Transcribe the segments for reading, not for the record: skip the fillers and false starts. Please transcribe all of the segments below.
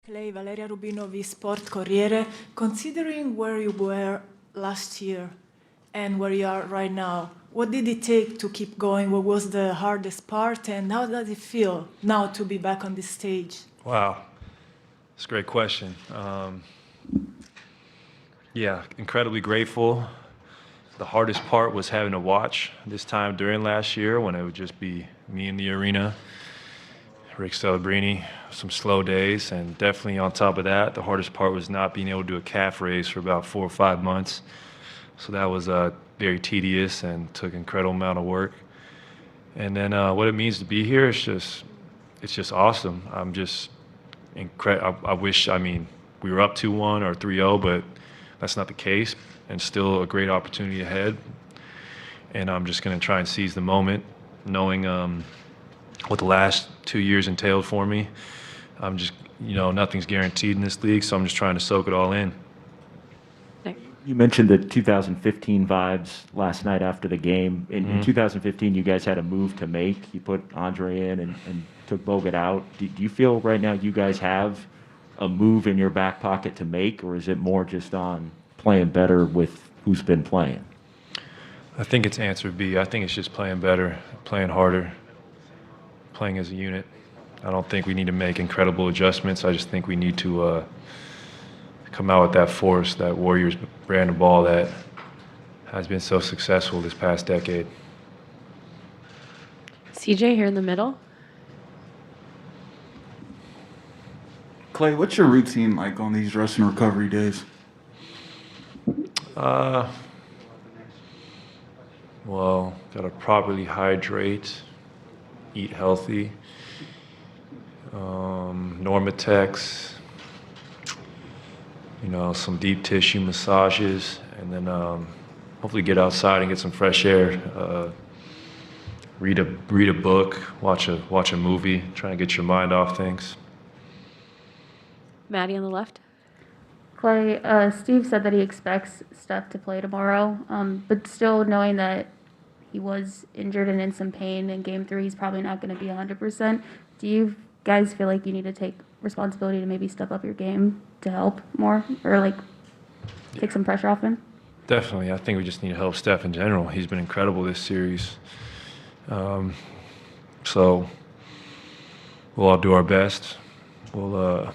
Klay, Valeria Rubinovi Sport Corriere, considering where you were last year and where you are right now, what did it take to keep going? What was the hardest part, and how does it feel now to be back on this stage? Wow, that's a great question. Yeah, incredibly grateful. The hardest part was having to watch this time during last year when it would just be me in the arena, Rick Celebrini, some slow days, and definitely on top of that, the hardest part was not being able to do a calf raise for about 4 or 5 months. So that was very tedious and took an incredible amount of work. And then what it means to be here, it's just awesome. I'm just I wish, we were up 2-1 or 3-0, but that's not the case, and still a great opportunity ahead. And I'm just going to try and seize the moment, knowing what the last 2 years entailed for me. I'm just, nothing's guaranteed in this league, so I'm just trying to soak it all in. You mentioned the 2015 vibes last night after the game. In 2015, you guys had a move to make. You put Andre in and took Bogut out. Do you feel right now you guys have a move in your back pocket to make, or is it more just on playing better with who's been playing? I think it's answer B. I think it's just playing better, playing harder, playing as a unit. I don't think we need to make incredible adjustments. I just think we need to come out with that force, that Warriors brand of ball that has been so successful this past decade. CJ here in the middle. Klay, what's your routine like on these rest and recovery days? Well, gotta properly hydrate, eat healthy, Normatex, some deep tissue massages, and then hopefully get outside and get some fresh air. Read a book, watch a movie, try and get your mind off things. Maddie on the left. Klay, Steve said that he expects Steph to play tomorrow, but still knowing that he was injured and in some pain in Game 3, he's probably not going to be 100%. Do you guys feel like you need to take responsibility to maybe step up your game to help more, or take some pressure off him? Definitely. I think we just need to help Steph in general. He's been incredible this series. So we'll all do our best. I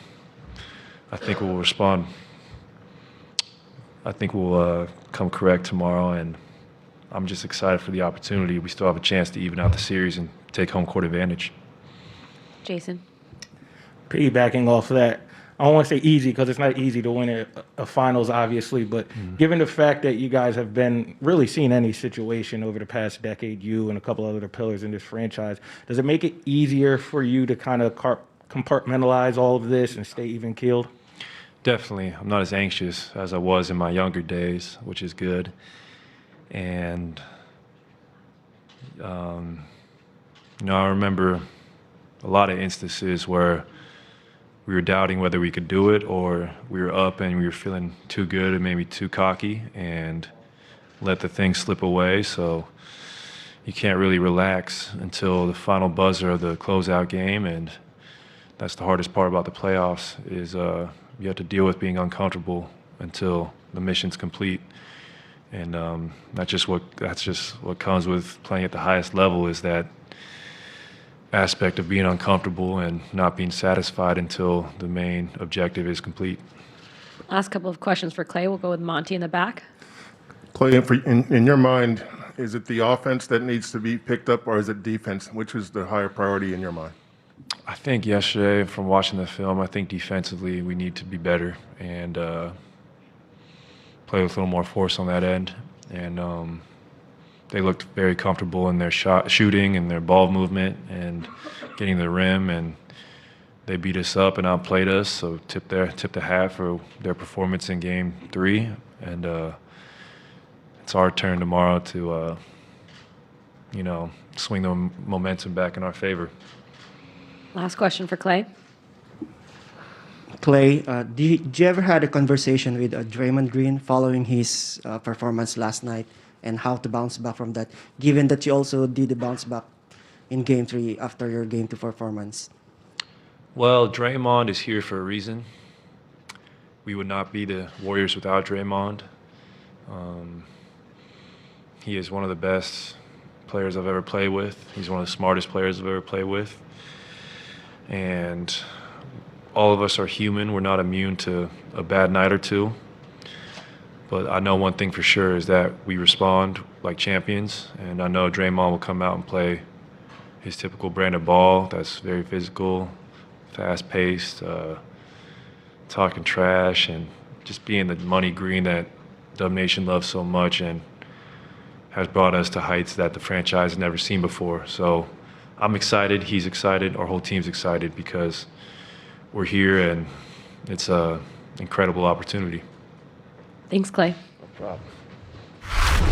think we'll respond. I think we'll come correct tomorrow, and I'm just excited for the opportunity. We still have a chance to even out the series and take home court advantage. Jason. Piggybacking off of that, I don't want to say easy because it's not easy to win a finals, obviously, but given the fact that you guys have been really seen any situation over the past decade, you and a couple other pillars in this franchise, does it make it easier for you to kind of compartmentalize all of this and stay even keeled? Definitely. I'm not as anxious as I was in my younger days, which is good. And, I remember a lot of instances where we were doubting whether we could do it, or we were up and we were feeling too good and maybe too cocky and let the thing slip away. So you can't really relax until the final buzzer of the closeout game, and that's the hardest part about the playoffs is you have to deal with being uncomfortable until the mission's complete. And that's just what comes with playing at the highest level, is that aspect of being uncomfortable and not being satisfied until the main objective is complete. Last couple of questions for Klay. We'll go with Monty in the back. Klay, in your mind, is it the offense that needs to be picked up, or is it defense? Which is the higher priority in your mind? I think yesterday, from watching the film, I think defensively we need to be better and play with a little more force on that end. And they looked very comfortable in their shooting and their ball movement and getting the rim, and they beat us up and outplayed us. So tip the hat for their performance in Game 3, and it's our turn tomorrow to swing the momentum back in our favor. Last question for Klay. Klay, did you ever had a conversation with Draymond Green following his performance last night, and how to bounce back from that, given that you also did the bounce back in Game 3 after your Game 2 performance? Well, Draymond is here for a reason. We would not be the Warriors without Draymond. He is one of the best players I've ever played with. He's one of the smartest players I've ever played with. And all of us are human. We're not immune to a bad night or two. But I know one thing for sure is that we respond like champions. And I know Draymond will come out and play his typical brand of ball that's very physical, fast-paced, talking trash, and just being the money green that Dub Nation loves so much and has brought us to heights that the franchise has never seen before. So I'm excited, he's excited, our whole team's excited because we're here and it's an incredible opportunity. Thanks, Klay. No problem.